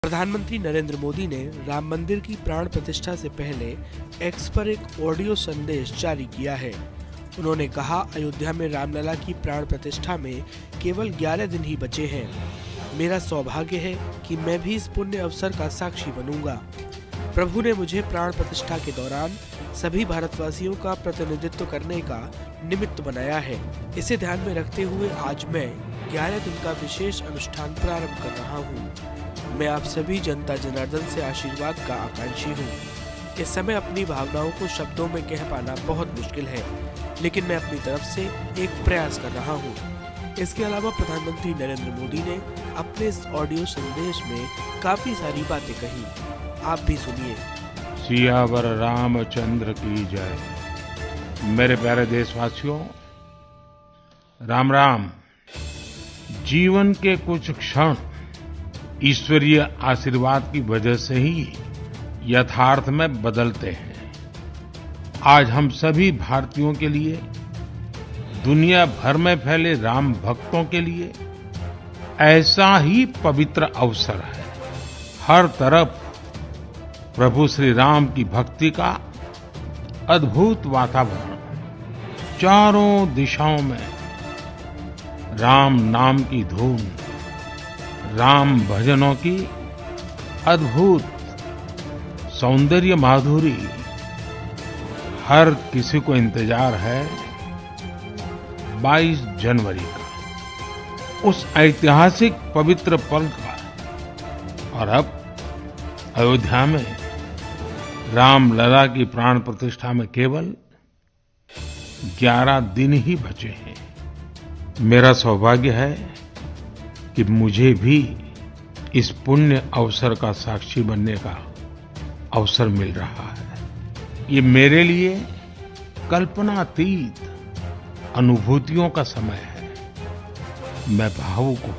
प्रधानमंत्री नरेंद्र मोदी ने राम मंदिर की प्राण प्रतिष्ठा से पहले एक्स पर एक ऑडियो संदेश जारी किया है। उन्होंने कहा, अयोध्या में रामलला की प्राण प्रतिष्ठा में केवल 11 दिन ही बचे हैं। मेरा सौभाग्य है कि मैं भी इस पुण्य अवसर का साक्षी बनूंगा। प्रभु ने मुझे प्राण प्रतिष्ठा के दौरान सभी भारतवासियों का प्रतिनिधित्व करने का निमित्त बनाया है। इसे ध्यान में रखते हुए आज मैं 11 दिन का विशेष अनुष्ठान प्रारंभ कर रहा हूँ। मैं आप सभी जनता जनार्दन से आशीर्वाद का आकांक्षी हूँ। इस समय अपनी भावनाओं को शब्दों में कह पाना बहुत मुश्किल है, लेकिन मैं अपनी तरफ से एक प्रयास कर रहा हूँ। इसके अलावा प्रधानमंत्री नरेंद्र मोदी ने अपने इस ऑडियो संदेश में काफी सारी बातें कही। आप भी सुनिए। सियावर रामचंद्र की जय। मेरे प्यारे देशवासियों, राम राम। जीवन के कुछ क्षण ईश्वरीय आशीर्वाद की वजह से ही यथार्थ में बदलते हैं। आज हम सभी भारतीयों के लिए, दुनिया भर में फैले राम भक्तों के लिए ऐसा ही पवित्र अवसर है। हर तरफ प्रभु श्री राम की भक्ति का अद्भुत वातावरण, चारों दिशाओं में राम नाम की धून, राम भजनों की अद्भुत सौंदर्य माधुरी। हर किसी को इंतजार है 22 जनवरी का, उस ऐतिहासिक पवित्र पल का। और अब अयोध्या में रामलला की प्राण प्रतिष्ठा में केवल 11 दिन ही बचे हैं। मेरा सौभाग्य है कि मुझे भी इस पुण्य अवसर का साक्षी बनने का अवसर मिल रहा है। ये मेरे लिए कल्पनातीत अनुभूतियों का समय है। मैं भावुक हूँ,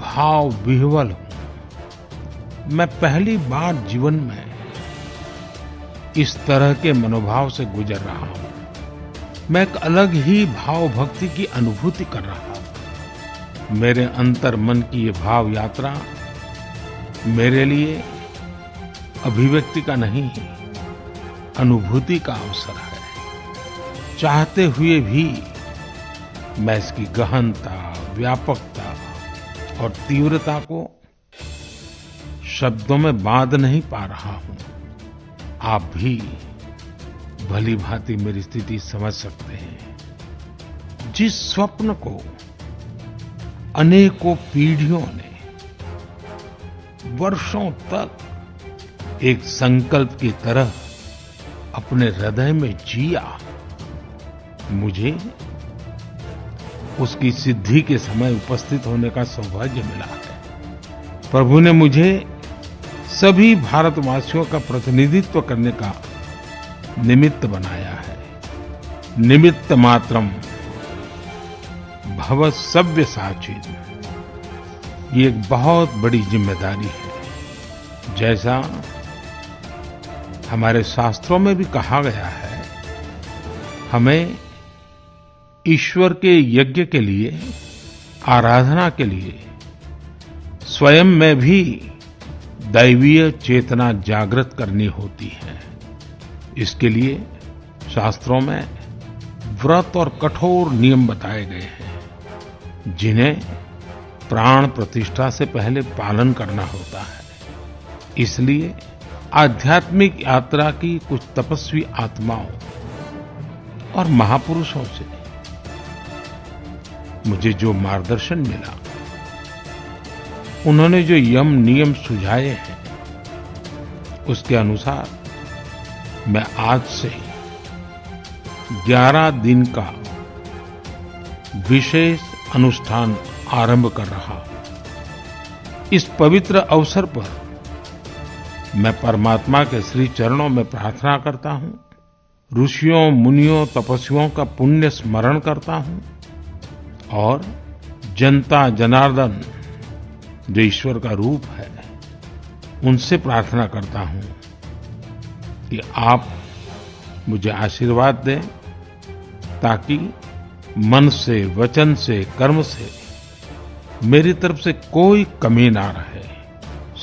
भाव विह्वल हूँ। मैं पहली बार जीवन में इस तरह के मनोभाव से गुजर रहा हूँ। मैं एक अलग ही भाव भक्ति की अनुभूति कर रहा हूँ। मेरे अंतर मन की ये भाव यात्रा मेरे लिए अभिव्यक्ति का नहीं, अनुभूति का अवसर है। चाहते हुए भी मैं इसकी गहनता, व्यापकता और तीव्रता को शब्दों में बांध नहीं पा रहा हूं। आप भी भली भांति मेरी स्थिति समझ सकते हैं। जिस स्वप्न को अनेकों पीढ़ियों ने वर्षों तक एक संकल्प की तरह अपने हृदय में जिया, मुझे उसकी सिद्धि के समय उपस्थित होने का सौभाग्य मिला है। प्रभु ने मुझे सभी भारतवासियों का प्रतिनिधित्व करने का निमित्त बनाया है। निमित्त मात्रम भव सव्यसाची। ये एक बहुत बड़ी जिम्मेदारी है। जैसा हमारे शास्त्रों में भी कहा गया है, हमें ईश्वर के यज्ञ के लिए, आराधना के लिए स्वयं में भी दैवीय चेतना जागृत करनी होती है। इसके लिए शास्त्रों में व्रत और कठोर नियम बताए गए हैं, जिन्हें प्राण प्रतिष्ठा से पहले पालन करना होता है। इसलिए आध्यात्मिक यात्रा की कुछ तपस्वी आत्माओं और महापुरुषों से मुझे जो मार्गदर्शन मिला, उन्होंने जो यम नियम सुझाए हैं, उसके अनुसार मैं आज से 11 दिन का विशेष अनुष्ठान आरंभ कर रहा हूं। इस पवित्र अवसर पर मैं परमात्मा के श्री चरणों में प्रार्थना करता हूं, ऋषियों, मुनियों, तपस्वियों का पुण्य स्मरण करता हूं और जनता जनार्दन जो ईश्वर का रूप है, उनसे प्रार्थना करता हूं कि आप मुझे आशीर्वाद दें, ताकि मन से, वचन से, कर्म से मेरी तरफ से कोई कमी ना रहे।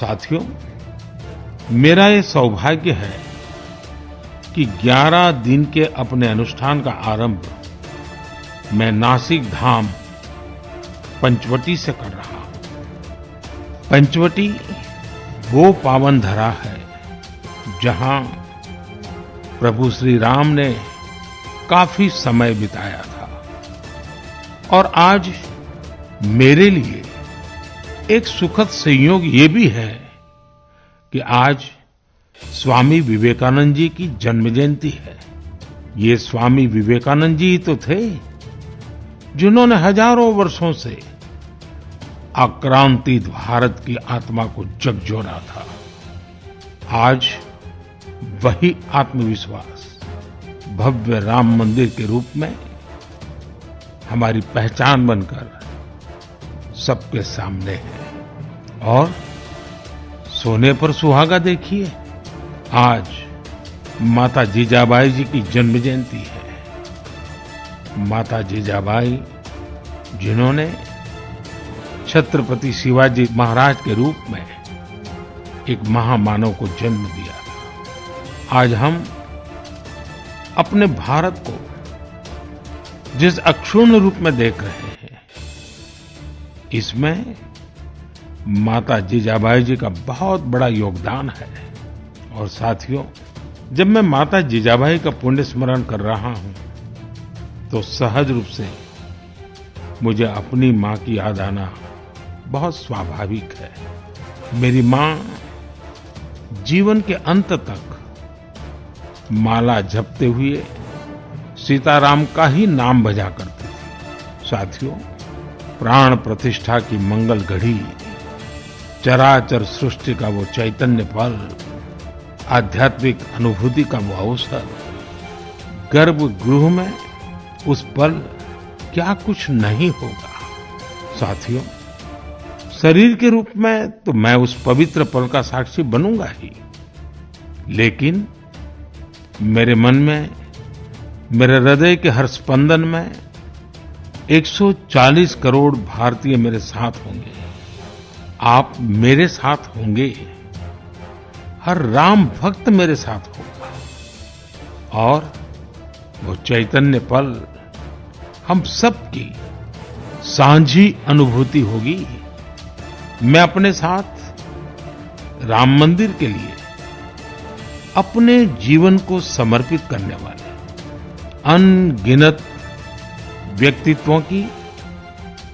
साथियों, मेरा ये सौभाग्य है कि 11 दिन के अपने अनुष्ठान का आरंभ मैं नासिक धाम पंचवटी से कर रहा हूं। पंचवटी वो पावन धरा है जहां प्रभु श्री राम ने काफी समय बिताया था और आज मेरे लिए एक सुखद संयोग ये भी है कि आज स्वामी विवेकानंद जी की जन्म जयंती है। ये स्वामी विवेकानंद जी तो थे जिन्होंने हजारों वर्षों से आक्रांतित भारत की आत्मा को झकझोरा था। आज वही आत्मविश्वास भव्य राम मंदिर के रूप में हमारी पहचान बनकर सबके सामने है। और सोने पर सुहागा देखिए, आज माता जीजाबाई जी की जन्म जयंती है। माता जीजाबाई जिन्होंने छत्रपति शिवाजी महाराज के रूप में एक महामानव को जन्म दिया था। आज हम अपने भारत को जिस अक्षुण्ण रूप में देख रहे हैं, इसमें माता जीजाबाई जी का बहुत बड़ा योगदान है। और साथियों, जब मैं माता जीजाबाई का पुण्य स्मरण कर रहा हूं तो सहज रूप से मुझे अपनी मां की याद आना बहुत स्वाभाविक है। मेरी मां जीवन के अंत तक माला जपते हुए सीताराम का ही नाम भजा करती थी। साथियों, प्राण प्रतिष्ठा की मंगल घड़ी, चराचर सृष्टि का वो चैतन्य पल, आध्यात्मिक अनुभूति का वो अवसर, गर्भगृह में उस पल क्या कुछ नहीं होगा। साथियों, शरीर के रूप में तो मैं उस पवित्र पल का साक्षी बनूंगा ही, लेकिन मेरे मन में, मेरे हृदय के हर स्पंदन में 140 करोड़ भारतीय मेरे साथ होंगे। आप मेरे साथ होंगे, हर राम भक्त मेरे साथ होगा और वो चैतन्य पल हम सबकी साझी अनुभूति होगी। मैं अपने साथ राम मंदिर के लिए अपने जीवन को समर्पित करने वाले अनगिनत व्यक्तित्वों की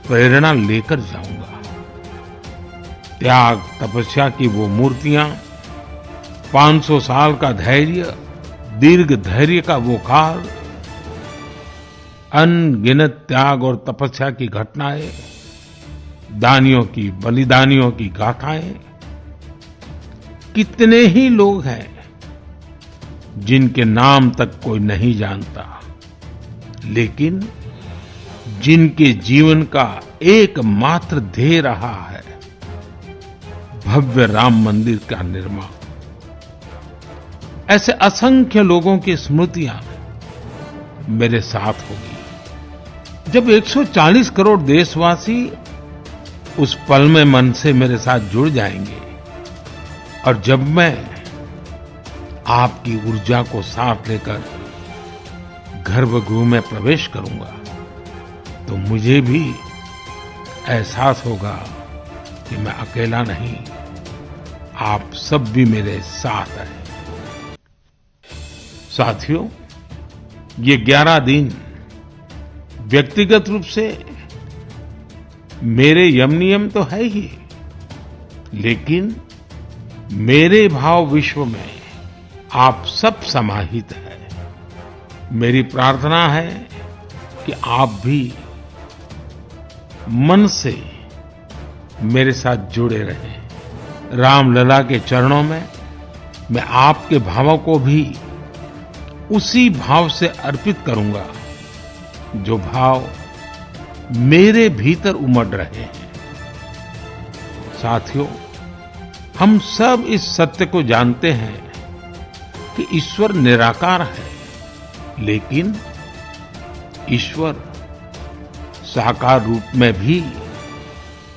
प्रेरणा लेकर जाऊंगा। त्याग तपस्या की वो मूर्तियां, 500 साल का धैर्य, दीर्घ धैर्य का वो काल, अनगिनत त्याग और तपस्या की घटनाएं, दानियों की, बलिदानियों की गाथाएं, कितने ही लोग हैं जिनके नाम तक कोई नहीं जानता, लेकिन जिनके जीवन का एकमात्र ध्येय रहा है भव्य राम मंदिर का निर्माण। ऐसे असंख्य लोगों की स्मृतियां मेरे साथ होगी। जब 140 करोड़ देशवासी उस पल में मन से मेरे साथ जुड़ जाएंगे और जब मैं आपकी ऊर्जा को साथ लेकर गर्भगृह में प्रवेश करूंगा तो मुझे भी एहसास होगा कि मैं अकेला नहीं, आप सब भी मेरे साथ हैं। साथियों, ये 11 दिन व्यक्तिगत रूप से मेरे यम नियम तो है ही, लेकिन मेरे भाव विश्व में आप सब समाहित हैं। मेरी प्रार्थना है कि आप भी मन से मेरे साथ जुड़े रहें। रामलला के चरणों में मैं आपके भावों को भी उसी भाव से अर्पित करूंगा जो भाव मेरे भीतर उमड़ रहे हैं। साथियों, हम सब इस सत्य को जानते हैं कि ईश्वर निराकार है, लेकिन ईश्वर साकार रूप में भी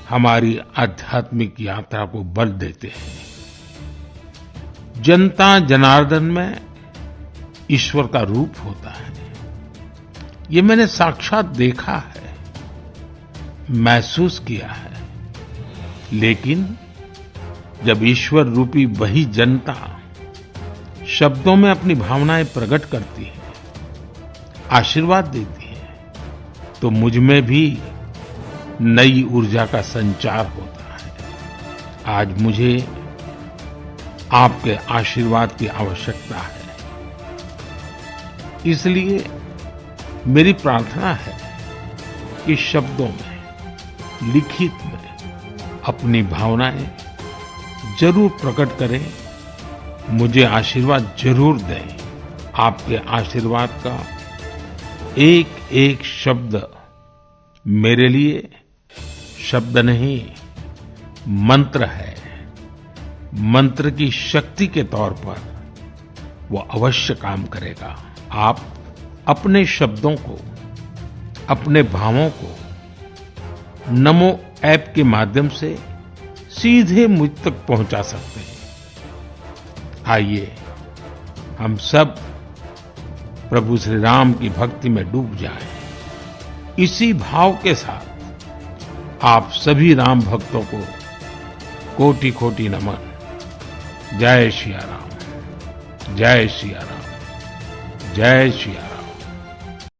हमारी आध्यात्मिक यात्रा को बल देते हैं। जनता जनार्दन में ईश्वर का रूप होता है, ये मैंने साक्षात देखा है, महसूस किया है। लेकिन जब ईश्वर रूपी वही जनता शब्दों में अपनी भावनाएं प्रकट करती है, आशीर्वाद देती है, तो मुझ में भी नई ऊर्जा का संचार होता है। आज मुझे आपके आशीर्वाद की आवश्यकता है। इसलिए मेरी प्रार्थना है कि शब्दों में, लिखित में अपनी भावनाएं जरूर प्रकट करें, मुझे आशीर्वाद जरूर दें। आपके आशीर्वाद का एक एक शब्द मेरे लिए शब्द नहीं, मंत्र है। मंत्र की शक्ति के तौर पर वो अवश्य काम करेगा। आप अपने शब्दों को, अपने भावों को नमो ऐप के माध्यम से सीधे मुझ तक पहुंचा सकते हैं। आइए हम सब प्रभु श्री राम की भक्ति में डूब जाएं। इसी भाव के साथ आप सभी राम भक्तों को कोटि कोटि नमन। जय सिया राम, जय सिया राम, जय सिया राम।